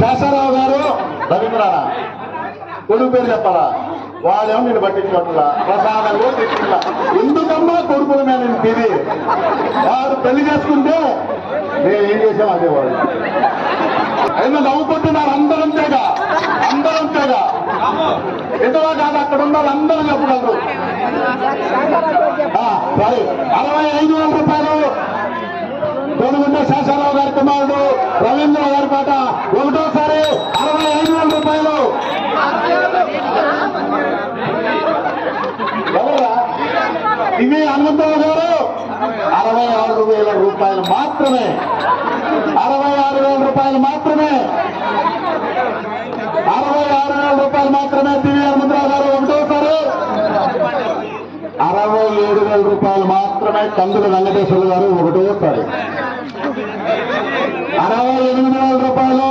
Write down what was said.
శేషారావు గారు రవీంద్రాణ కొడుకు పేరు చెప్పాలా, వాళ్ళేమో నేను పట్టించుకోవట్లా, ప్రసాదంలో తెచ్చుకుంటా. ఎందుకమ్మా కొడుకుల మీద నేను తిరిగి వాడు పెళ్లి చేసుకుంటే నేను ఏం చేసాం అదే వాళ్ళు అయినా నవ్వుకుంటున్నారు. అందరం తెగా ఎంతవా కాదు, అక్కడ ఉన్న అందరూ చెప్పగలరు. 65,000 రూపాయలు తొడుగుంటే శేషారావు గారి కుమారుడు రవీంద్ర గారి పాట ఒకటోసారి 65,000 రూపాయలు. ఎవరా ఇవి హనుమంతరావు గారు 66,000 రూపాయలు మాత్రమే. 66,000 రూపాయలు మాత్రమే. 66,000 రూపాయలు మాత్రమే. దివ్య హనుమంతరావు గారు ఒకటోసారి 67,000 రూపాయలు మాత్రమే. కందుల వెంకటేశ్వర గారు ఒకటోసారి 68,000 రూపాయలు.